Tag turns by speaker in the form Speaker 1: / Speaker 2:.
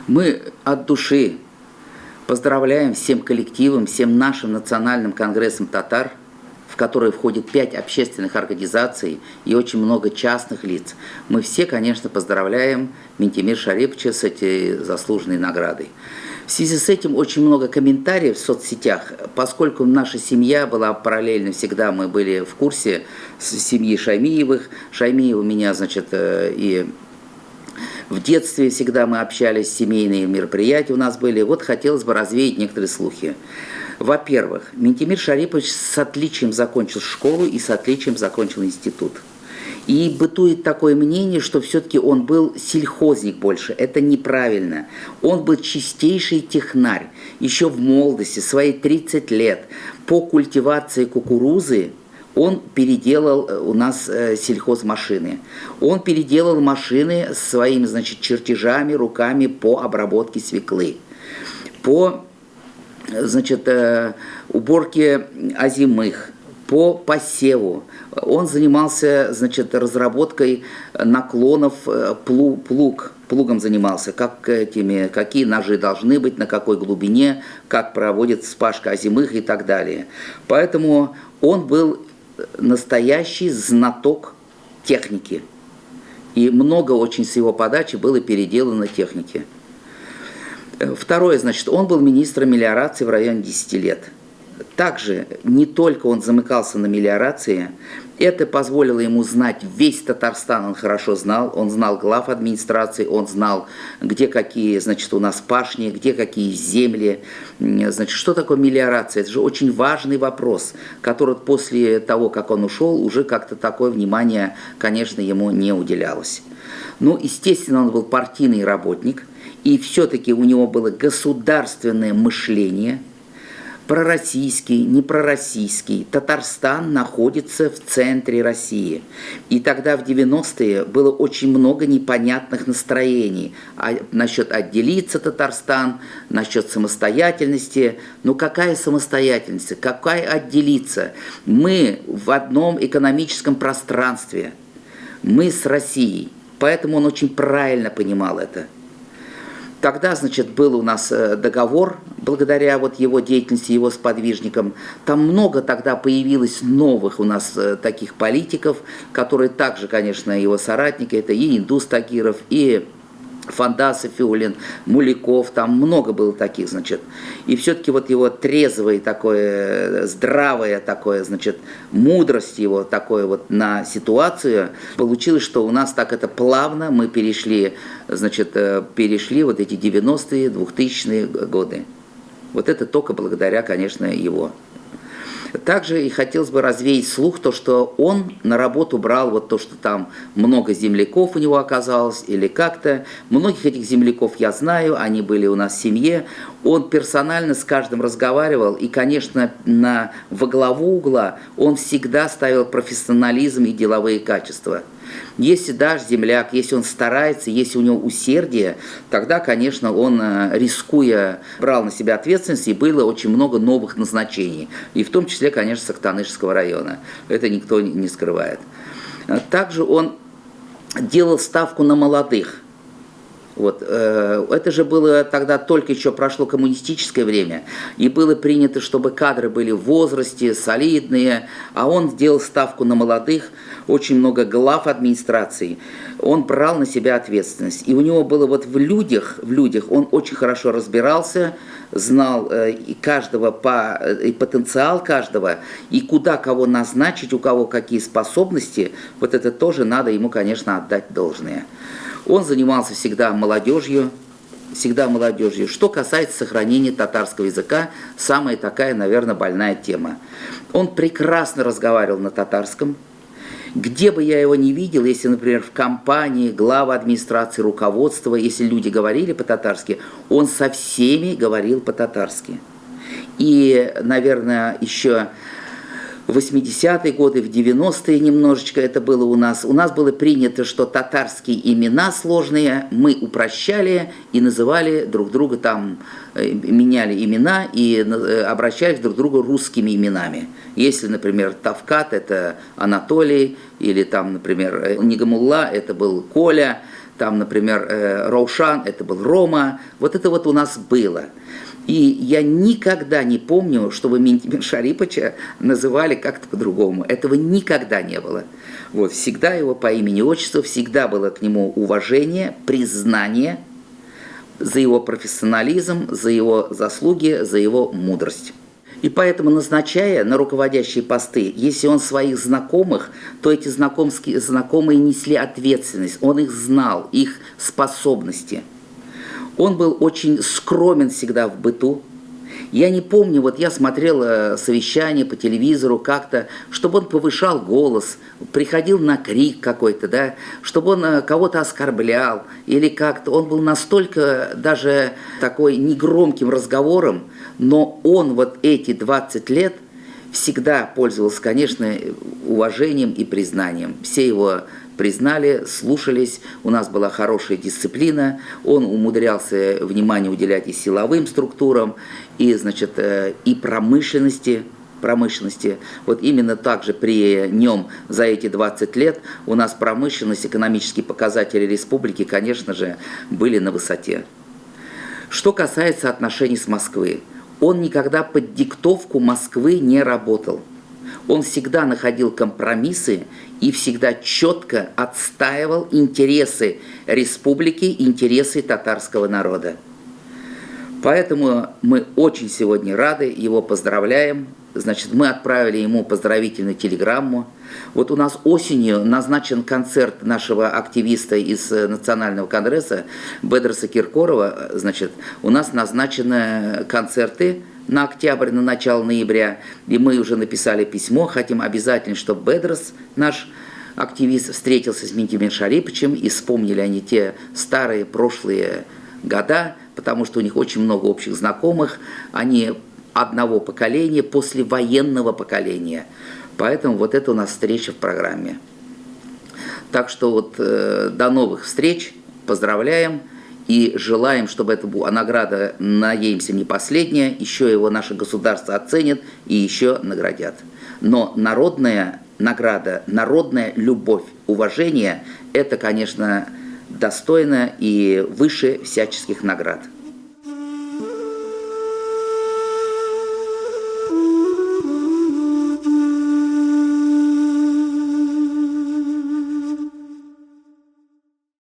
Speaker 1: Мы от души поздравляем всем коллективам, всем нашим национальным конгрессам татар, в который входит 5 общественных организаций и очень много частных лиц. Мы все, конечно, поздравляем Минтимира Шариповича с этой заслуженной наградой. В связи с этим очень много комментариев в соцсетях, поскольку наша семья была параллельно всегда, мы были в курсе семьи Шаймиевых. Шаймиев у меня, значит, и в детстве всегда мы общались, семейные мероприятия у нас были. Вот хотелось бы развеять некоторые слухи. Во-первых, Минтимир Шарипович с отличием закончил школу и с отличием закончил институт. И бытует такое мнение, что все-таки он был сельхозник больше. Это неправильно. Он был чистейший технарь. Еще в молодости, свои 30 лет, по культивации кукурузы он переделал у нас сельхозмашины. Он переделал машины своими, значит, чертежами, руками по обработке свеклы, по, значит, уборке озимых, по посеву. Он занимался, значит, разработкой наклонов плугом занимался, какие ножи должны быть, на какой глубине, как проводится вспашка озимых и так далее. Поэтому он был настоящий знаток техники. И много очень с его подачи было переделано техники. Второе, значит, он был министром мелиорации в районе 10 лет. Также не только он замыкался на мелиорации, это позволило ему знать весь Татарстан, он хорошо знал, он знал глав администрации, он знал, где какие, значит, у нас пашни, где какие земли. Значит, что такое мелиорация? Это же очень важный вопрос, который после того, как он ушел, уже как-то такое внимание, конечно, ему не уделялось. Ну, естественно, он был партийный работник, и все-таки у него было государственное мышление, пророссийский, непророссийский. Татарстан находится в центре России. И тогда в 90-е было очень много непонятных настроений насчет отделиться Татарстан, насчет самостоятельности. Но какая самостоятельность? Какая отделиться? Мы в одном экономическом пространстве. Мы с Россией. Поэтому он очень правильно понимал это. Тогда, значит, был у нас договор, благодаря вот его деятельности, его сподвижникам. Там много тогда появилось новых у нас таких политиков, которые также, конечно, его соратники, это и Индус Тагиров, и Фандасов, Фиулин, Муляков, там много было таких, значит. И все-таки вот его трезвое такое, здравое такое, значит, мудрость его такое вот на ситуацию, получилось, что у нас так это плавно мы перешли, значит, вот эти 90-е, 2000-е годы. Вот это только благодаря, конечно, его. Также и хотелось бы развеять слух, то, что он на работу брал вот то, что там много земляков у него оказалось, или как-то. Многих этих земляков я знаю, они были у нас в семье. Он персонально с каждым разговаривал, и, конечно, во главу угла он всегда ставил профессионализм и деловые качества. Если даже земляк, если он старается, если у него усердие, тогда, конечно, он, рискуя, брал на себя ответственность, и было очень много новых назначений. И в том числе, конечно, с Актанышского района. Это никто не скрывает. Также он делал ставку на молодых. Вот. Это же было тогда, только еще прошло коммунистическое время, и было принято, чтобы кадры были в возрасте, солидные, а он сделал ставку на молодых, очень много глав администрации, он брал на себя ответственность. И у него было вот в людях он очень хорошо разбирался, знал и каждого, и потенциал каждого, и куда кого назначить, у кого какие способности, вот это тоже надо ему, конечно, отдать должное. Он занимался всегда молодежью. Что касается сохранения татарского языка, самая такая, наверное, больная тема. Он прекрасно разговаривал на татарском. Где бы я его не видел, если, например, в компании, глава администрации, руководства, если люди говорили по-татарски, он со всеми говорил по-татарски. И, наверное, еще в 80-е годы, в 90-е немножечко это было у нас. У нас было принято, что татарские имена сложные мы упрощали и называли друг друга там, меняли имена и обращались друг к другу русскими именами. Если, например, Тавкат – это Анатолий, или там, например, Нигамулла – это был Коля, там, например, Раушан, это был Рома, вот это вот у нас было. И я никогда не помню, чтобы Ментимир Шарипыча называли как-то по-другому. Этого никогда не было. Вот, всегда его по имени-отчеству, всегда было к нему уважение, признание за его профессионализм, за его заслуги, за его мудрость. И поэтому, назначая на руководящие посты, если он своих знакомых, то эти знакомые несли ответственность, он их знал, их способности. Он был очень скромен всегда в быту. Я не помню, вот я смотрел совещание по телевизору как-то, чтобы он повышал голос, приходил на крик какой-то, да, чтобы он кого-то оскорблял или как-то. Он был настолько даже такой негромким разговором, но он вот эти 20 лет всегда пользовался, конечно, уважением и признанием. Все его признали, слушались, у нас была хорошая дисциплина, он умудрялся внимание уделять и силовым структурам, и, значит, и промышленности. Вот именно так же при нем за эти 20 лет у нас промышленность, экономические показатели республики, конечно же, были на высоте. Что касается отношений с Москвой, он никогда под диктовку Москвы не работал. Он всегда находил компромиссы и всегда четко отстаивал интересы республики, интересы татарского народа. Поэтому мы очень сегодня рады, его поздравляем. Значит, мы отправили ему поздравительную телеграмму. Вот у нас осенью назначен концерт нашего активиста из Национального конгресса Бедраса Киркорова. Значит, у нас назначены концерты на октябрь, на начало ноября. И мы уже написали письмо, хотим обязательно, чтобы Бедрас, наш активист, встретился с Ментимиром Шарипычем, и вспомнили они те старые прошлые года, потому что у них очень много общих знакомых, они одного поколения, послевоенного поколения. Поэтому вот это у нас встреча в программе. Так что вот до новых встреч, поздравляем и желаем, чтобы это была награда, надеемся, не последняя, еще его наше государство оценит и еще наградят. Но народная награда, народная любовь, уважение – это, конечно, достойно и выше всяческих наград.